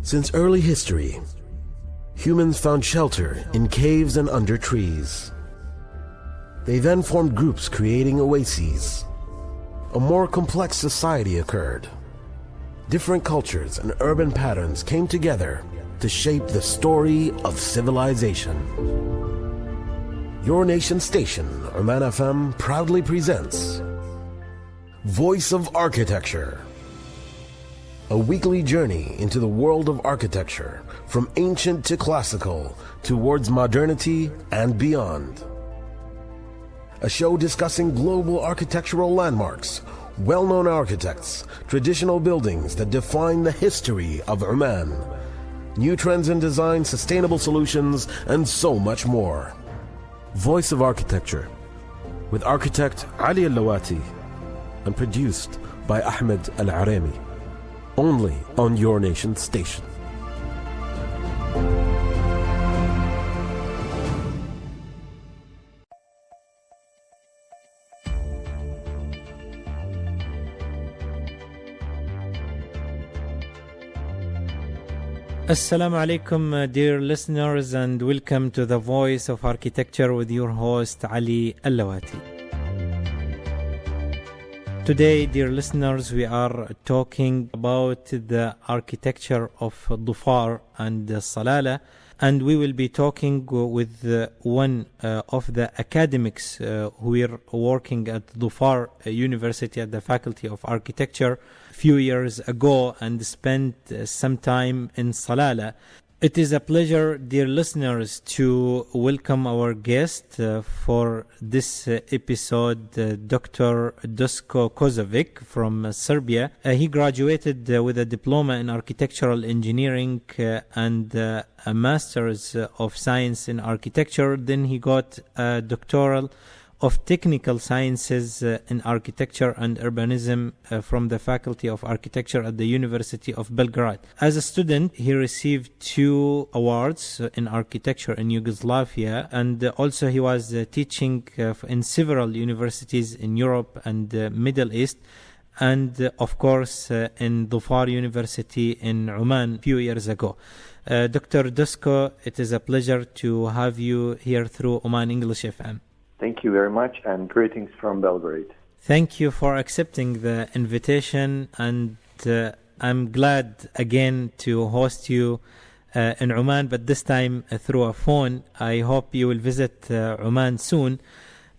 Since early history, humans found shelter in caves and under trees. They then formed groups creating oases. A more complex society occurred. Different cultures and urban patterns came together to shape the story of civilization. Your nation station, Oman FM, proudly presents Voice of Architecture, a weekly journey into the world of architecture, from ancient to classical, towards modernity and beyond. A show discussing global architectural landmarks, well-known architects, traditional buildings that define the history of Oman, new trends in design, sustainable solutions, and so much more. Voice of Architecture, with architect Ali Al-Lawati, and produced by Ahmed Al-Arami, only on Your Nation Station. Assalamu alaikum, dear listeners, and welcome to the Voice of Architecture with your host Ali Al-Lawati. Today, dear listeners, we are talking about the architecture of Dhofar and Salalah, and we will be talking with one of the academics who are working at Dhofar University at the Faculty of Architecture a few years ago and spent some time in Salalah. It is a pleasure, dear listeners, to welcome our guest for this episode, Dr. Dusko Kuzovic from Serbia. He graduated with a diploma in architectural engineering and a master's of science in architecture. Then he got a doctoral of technical sciences in architecture and urbanism from the Faculty of Architecture at the University of Belgrade. As a student, he received 2 awards in architecture in Yugoslavia, and also he was teaching in several universities in Europe and Middle East, and of course in Dhofar University in Oman a few years ago. Dr. Dusko, it is a pleasure to have you here through Oman English FM. Thank you very much, and greetings from Belgrade. Thank you for accepting the invitation, and I'm glad again to host you in Oman, but this time through a phone. I hope you will visit Oman soon.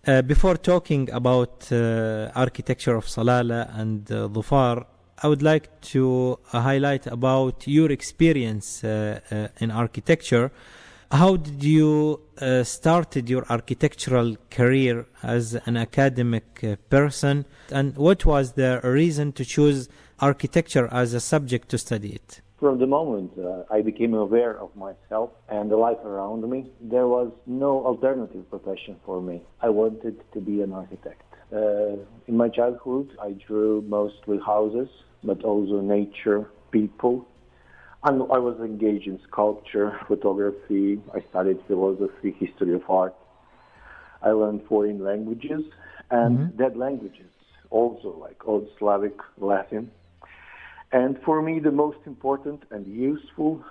Before talking about architecture of Salalah and Dhofar, I would like to highlight about your experience in architecture. How did you started your architectural career as an academic person, and what was the reason to choose architecture as a subject to study it? From the moment I became aware of myself and the life around me, there was no alternative profession for me. I wanted to be an architect. In my childhood, I drew mostly houses, but also nature, people. And I was engaged in sculpture, photography. I studied philosophy, history of art. I learned foreign languages and dead languages, also like Old Slavic, Latin. And for me, the most important and useful,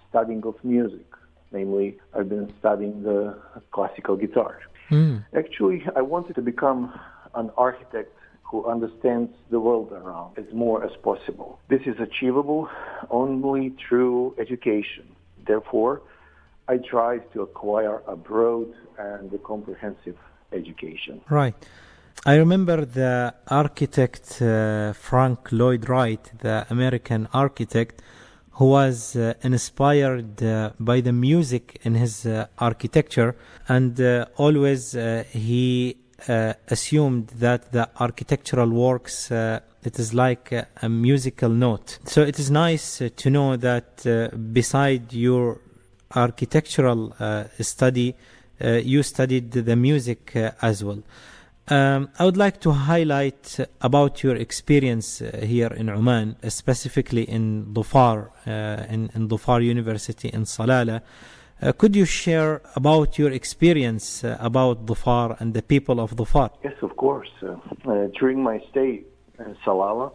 studying of music. Namely, I've been studying the classical guitar. Actually, I wanted to become an architect who understands the world around as more as possible. This is achievable only through education. Therefore, I tried to acquire a broad and a comprehensive education. Right. I remember the architect Frank Lloyd Wright, the American architect, who was inspired by the music in his architecture, and always he assumed that the architectural works it is like a musical note. So it is nice to know that beside your architectural study, you studied the music as well. I would like to highlight about your experience here in Oman, specifically in Dhofar, in Dhofar University in Salalah. Could you share about your experience about Dhofar and the people of Dhofar? Yes, of course. During my stay in Salalah,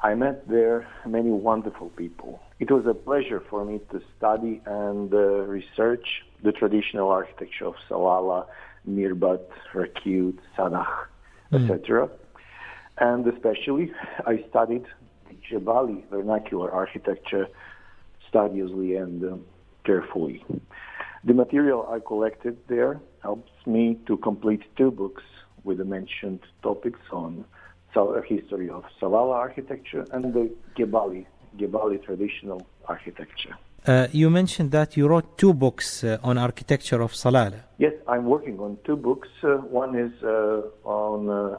I met there many wonderful people. It was a pleasure for me to study and research the traditional architecture of Salalah, Mirbat, Rakut, Sadah, etc. And especially, I studied the Jebali vernacular architecture studiously and carefully. The material I collected there helps me to complete 2 books with the mentioned topics on history of Salalah architecture and the Gebali traditional architecture. You mentioned that you wrote 2 books on architecture of Salalah. Yes, I'm working on 2 books. One is on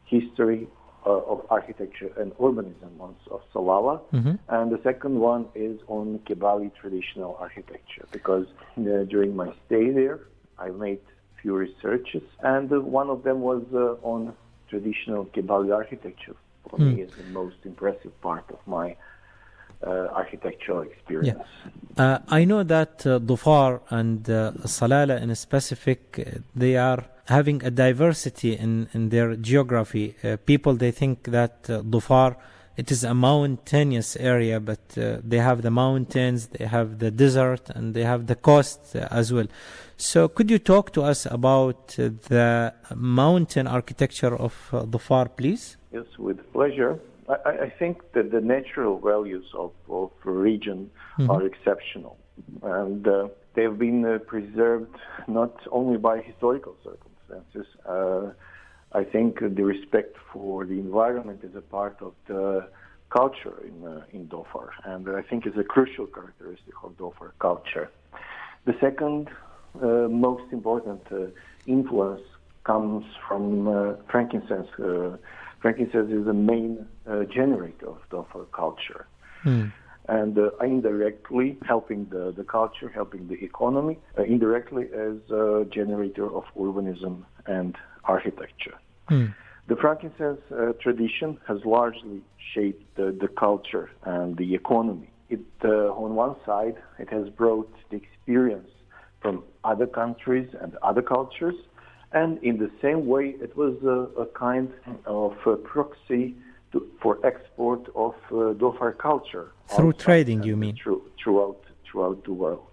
history of architecture and urbanism of Salalah, and the second one is on Gebali traditional architecture, because during my stay there, I made few researches, and one of them was on traditional Gebali architecture. For me, is the most impressive part of my architectural experience. Yeah. I know that Dhofar and Salalah in specific, they are having a diversity in their geography. People, they think that Dhofar, it is a mountainous area, but they have the mountains, they have the desert, and they have the coast as well. So could you talk to us about the mountain architecture of Dhofar, please? Yes, with pleasure. I think that the natural values of a region are exceptional, and they've been preserved not only by historical circumstances. I think the respect for the environment is a part of the culture in Dhofar, and I think is a crucial characteristic of Dhofar culture. The second most important influence comes from frankincense. Frankincense is the main generator of Dhofar culture, and indirectly helping the culture, helping the economy, indirectly as a generator of urbanism and architecture. The frankincense tradition has largely shaped the culture and the economy. It, on one side, it has brought the experience from other countries and other cultures, and in the same way, it was a kind of proxy for export of Dhofar culture. Through trading, you mean? Throughout the world.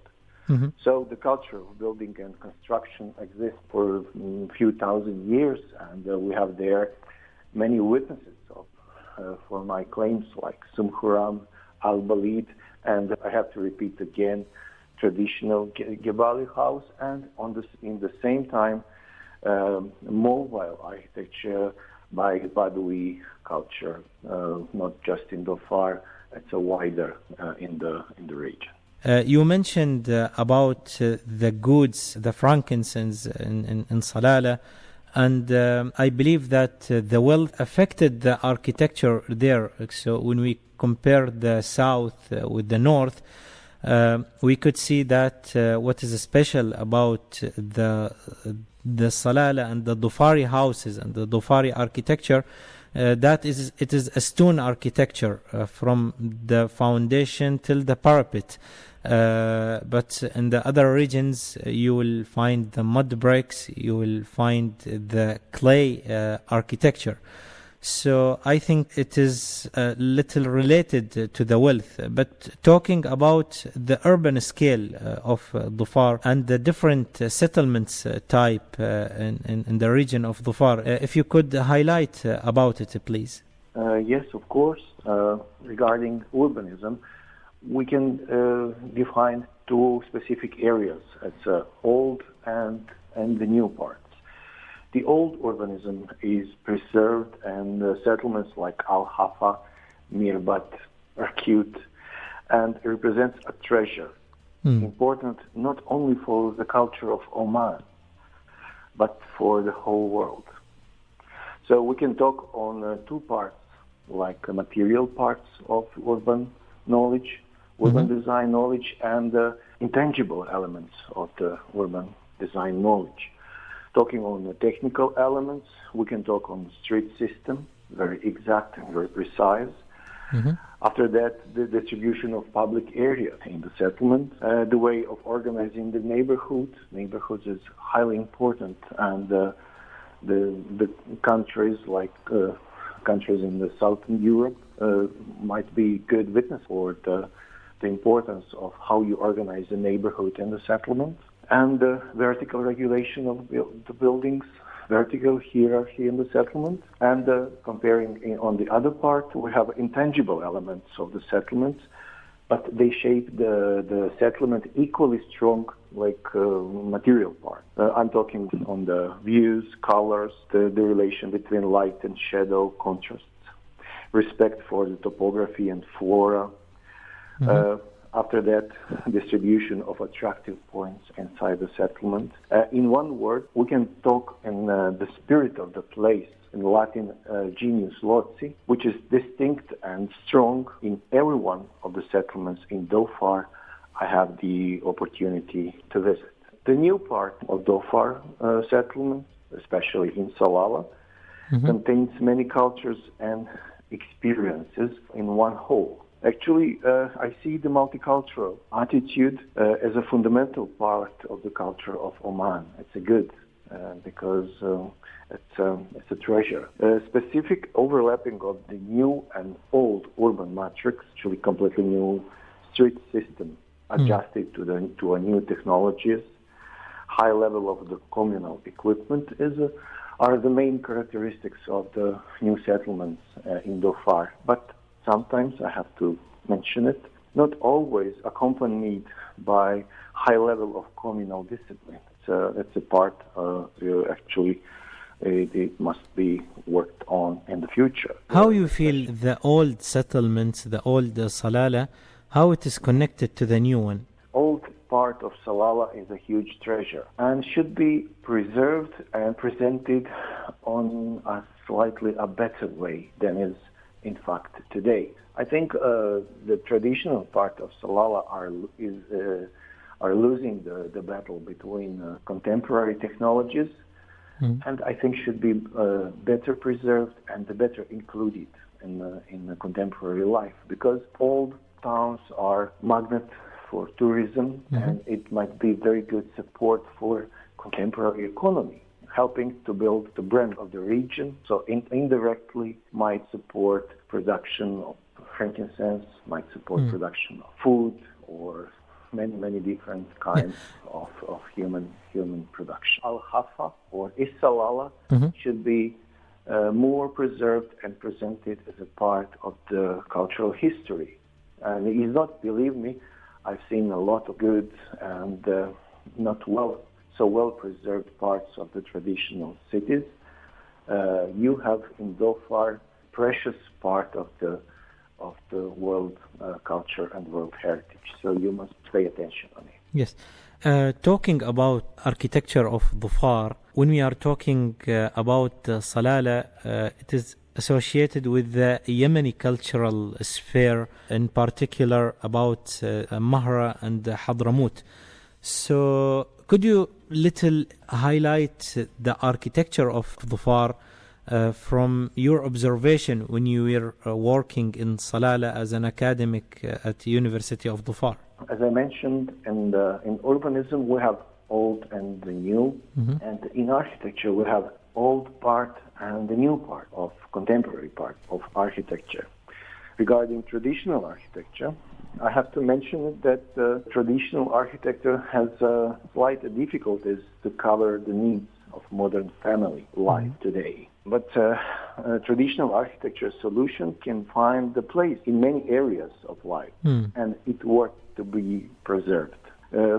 So the culture of building and construction exists for a few thousand years, and we have there many witnesses for my claims, like Sumhuram, Al-Balid, and I have to repeat again, traditional Gebali house, and in the same time, mobile architecture by Badawi culture, not just in Dhofar, it's a wider in the region. You mentioned about the goods, the frankincense in Salalah, and I believe that the wealth affected the architecture there. So when we compare the south with the north, we could see that what is special about the Salalah and the Dhofari houses and the Dhofari architecture, it is a stone architecture from the foundation till the parapet. But in the other regions, you will find the mud bricks, you will find the clay architecture. So I think it is a little related to the wealth. But talking about the urban scale of Dhofar and the different settlements type in the region of Dhofar, if you could highlight about it, please. Yes, of course. Regarding urbanism, we can define 2 specific areas. It's old and the new parts. The old urbanism is preserved, and settlements like Al-Hafa, Mirbat, Rakut, and represents a treasure, important not only for the culture of Oman, but for the whole world. So we can talk on 2 parts, like material parts of urban knowledge, urban design knowledge, and intangible elements of the urban design knowledge. Talking on the technical elements, we can talk on the street system, very exact and very precise. After that, the distribution of public area in the settlement, the way of organizing the neighborhood. Neighborhoods is highly important, and the countries like countries in the Southern Europe, might be good witness for the importance of how you organize the neighborhood and the settlement, and the vertical regulation of the buildings, vertical hierarchy in the settlement, and on the other part, we have intangible elements of the settlement, but they shape the settlement equally strong like material part. I'm talking on the views, colors, the relation between light and shadow, contrasts, respect for the topography and flora. After that, distribution of attractive points inside the settlement. In one word, we can talk in the spirit of the place, in Latin genius loci, which is distinct and strong in every one of the settlements in Dhofar I have the opportunity to visit. The new part of Dhofar settlement, especially in Salalah, contains many cultures and experiences in one whole. Actually, I see the multicultural attitude as a fundamental part of the culture of Oman. It's a good because it's a treasure. Specific overlapping of the new and old urban matrix, actually completely new street system adjusted to a new technologies, high level of the communal equipment are the main characteristics of the new settlements in Dhofar. But sometimes I have to mention it, not always accompanied by high level of communal discipline. It's a part it must be worked on in the future. How you feel the old settlements, the old Salalah, how it is connected to the new one? Old part of Salalah is a huge treasure and should be preserved and presented on a slightly a better way than is in fact today. I think the traditional part of Salalah are losing the battle between contemporary technologies, and I think should be better preserved and better included in the contemporary life, because old towns are magnet for tourism, and it might be very good support for contemporary economy, helping to build the brand of the region. So indirectly might support production of frankincense, might support production of food, or many different kinds of human production. Al-Hafa or Is-Salalah should be more preserved and presented as a part of the cultural history. And it is not, believe me, I've seen a lot of good and not so well preserved parts of the traditional cities. You have in Dhofar precious part of the world culture and world heritage, so you must pay attention on it. Yes. Talking about architecture of Dhofar, when we are talking about Salalah, it is associated with the Yemeni cultural sphere, in particular about Mahra and Hadramaut. So could you little highlight the architecture of Dhofar from your observation when you were working in Salalah as an academic at the University of Dhofar? As I mentioned, in urbanism we have old and the new, and in architecture we have old part and the new part of contemporary part of architecture. Regarding traditional architecture, I have to mention that traditional architecture has slight difficulties to cover the needs of modern family life today. But traditional architecture solution can find the place in many areas of life, and it worth to be preserved.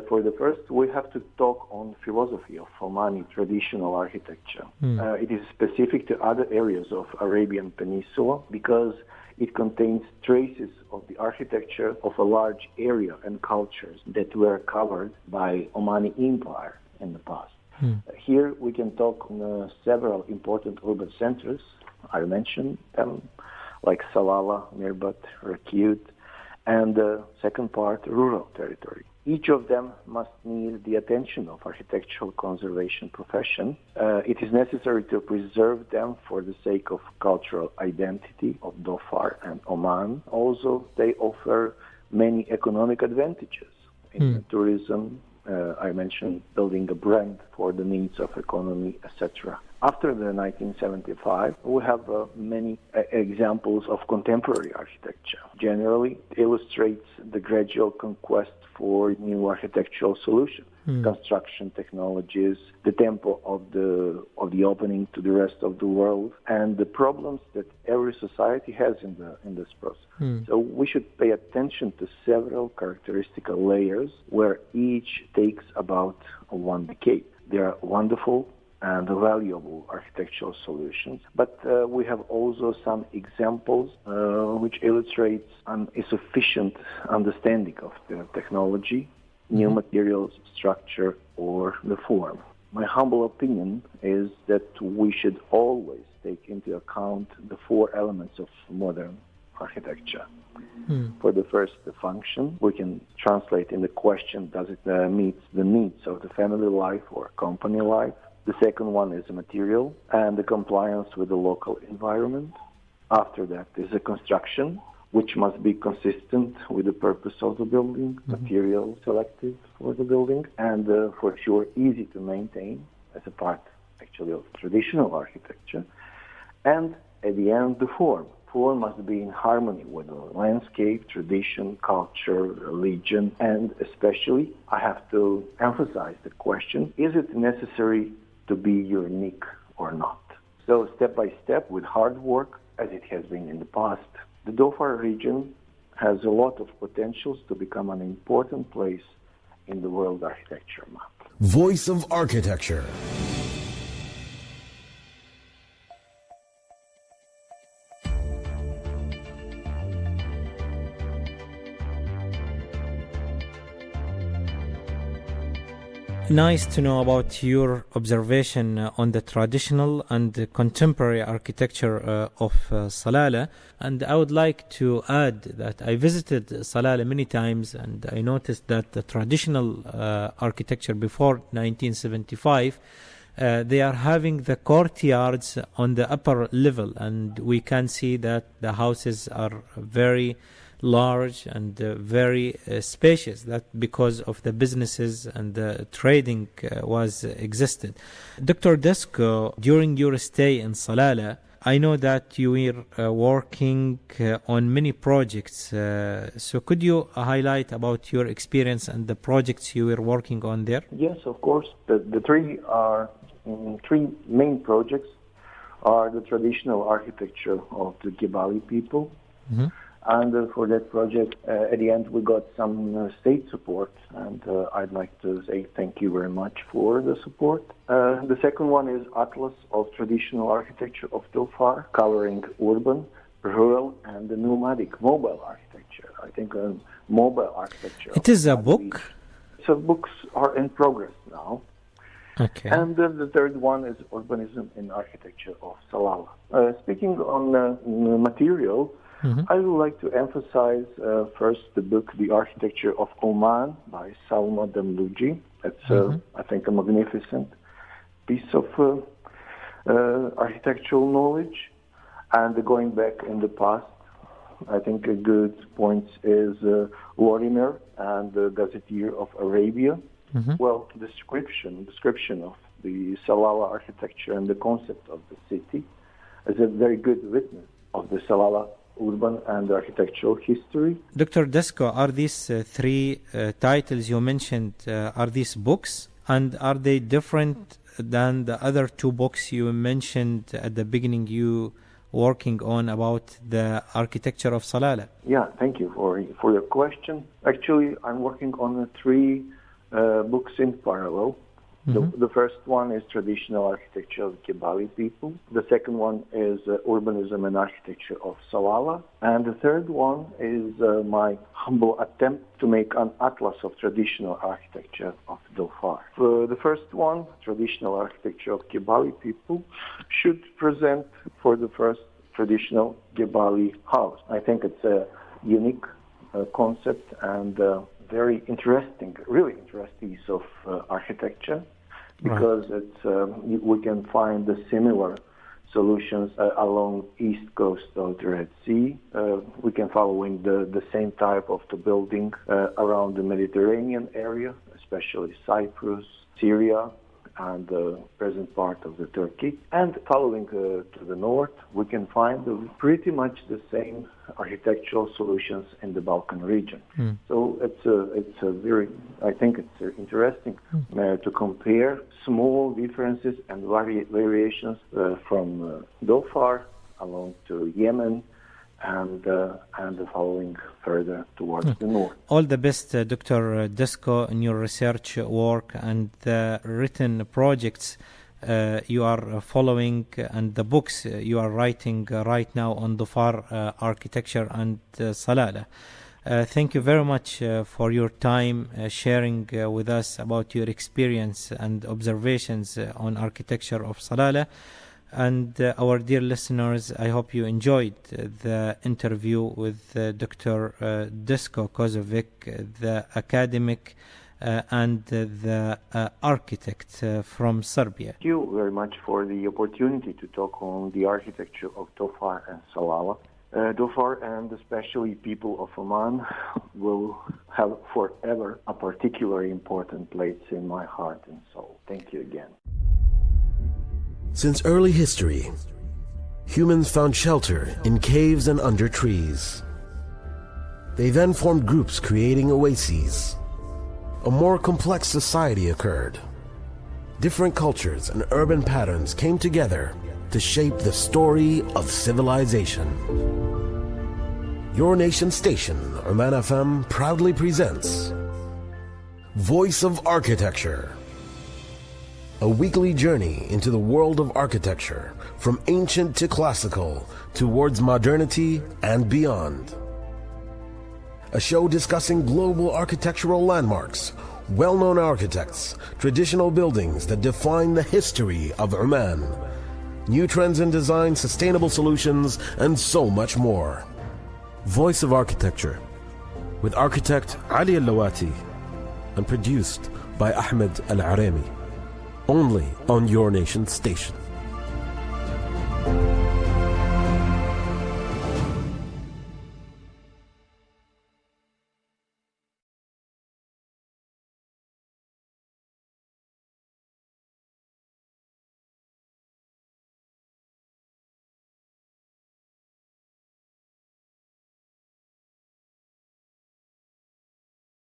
For the first, we have to talk on philosophy of Omani traditional architecture. It is specific to other areas of Arabian Peninsula because it contains traces of the architecture of a large area and cultures that were covered by Omani Empire in the past. Here we can talk on several important urban centers. I mentioned them, like Salalah, Mirbat, Rakut, and the second part, rural territory. Each of them must need the attention of architectural conservation profession. It is necessary to preserve them for the sake of cultural identity of Dhofar and Oman. Also, they offer many economic advantages in tourism. I mentioned building a brand for the needs of economy, etc. After the 1975, we have many examples of contemporary architecture. Generally, it illustrates the gradual conquest for new architectural solutions, construction technologies, the tempo of the opening to the rest of the world, and the problems that every society has in this process. So we should pay attention to several characteristic layers where each takes about one decade. They are wonderful and valuable architectural solutions. But we have also some examples which illustrates an insufficient understanding of the technology, new materials, structure, or the form. My humble opinion is that we should always take into account the four elements of modern architecture. For the first, the function. We can translate in the question, does it meet the needs of the family life or company life? The second one is the material and the compliance with the local environment. After that is the construction, which must be consistent with the purpose of the building, material selected for the building, and for sure easy to maintain as a part actually of traditional architecture. And at the end, the form. Form must be in harmony with the landscape, tradition, culture, religion, and especially I have to emphasize the question, is it necessary to be unique or not? So step by step with hard work, as it has been in the past, the Dhofar region has a lot of potentials to become an important place in the world architecture map. Voice of Architecture. Nice to know about your observation on the traditional and the contemporary architecture of Salalah. And I would like to add that I visited Salalah many times and I noticed that the traditional architecture before 1975, they are having the courtyards on the upper level, and we can see that the houses are very large and very spacious, that because of the businesses and the trading was existed. Dr. Dusko, during your stay in Salalah, I know that you were working on many projects. So could you highlight about your experience and the projects you were working on there? Yes, of course. The three main projects are the traditional architecture of the Gebali people. And for that project, at the end, we got some state support, and I'd like to say thank you very much for the support. The second one is Atlas of Traditional Architecture of Dhofar, covering urban, rural, and the nomadic mobile architecture. I think mobile architecture. It is a book? So books are in progress now. Okay. And the third one is Urbanism in Architecture of Salalah. Speaking on material, I would like to emphasize first the book, The Architecture of Oman by Salma Damluji. It's, I think, a magnificent piece of architectural knowledge. And going back in the past, I think a good point is Lorimer and the Gazetteer of Arabia. Well, description of the Salalah architecture and the concept of the city is a very good witness of the Salalah urban and architectural history. Dr. Dusko, are these three titles you mentioned, are these books? And are they different than the other two books you mentioned at the beginning you working on about the architecture of Salalah? Yeah, thank you for your question. Actually, I'm working on three books in parallel. The first one is Traditional Architecture of Gebali people. The second one is Urbanism and Architecture of Salalah. And the third one is my humble attempt to make an atlas of traditional architecture of Dhofar. The first one, Traditional Architecture of Gebali people, should present for the first traditional Gebali house. I think it's a unique concept and very interesting, really interesting piece of architecture, because it's we can find the similar solutions along east coast of the Red Sea. We can following the same type of the building around the Mediterranean area, especially Cyprus, Syria, and the present part of the Turkey. And following to the north, we can find pretty much the same architectural solutions in the Balkan region. So it's a very, I think it's interesting to compare small differences and variations from Dhofar along to Yemen and following further towards the north. All the best, Dr. Dusko, in your research work and the written projects you are following and the books you are writing right now on Dhofar architecture and Salalah. Thank you very much for your time sharing with us about your experience and observations on architecture of Salalah. And our dear listeners, I hope you enjoyed the interview with Dr. Dusko Kuzovic, the academic and the architect from Serbia. Thank you very much for the opportunity to talk on the architecture of Dhofar and Salalah. Dhofar and especially people of Oman will have forever a particularly important place in my heart and soul. Thank you again. Since early history, humans found shelter in caves and under trees. They then formed groups creating oases. A more complex society occurred. Different cultures and urban patterns came together to shape the story of civilization. Your nation station, Oman FM, proudly presents Voice of Architecture, a weekly journey into the world of architecture, from ancient to classical, towards modernity and beyond. A show discussing global architectural landmarks, well-known architects, traditional buildings that define the history of Oman, new trends in design, sustainable solutions, and so much more. Voice of Architecture, with architect Ali Al-Lawati, and produced by Ahmed Al-Arami. Only on Your Nation Station.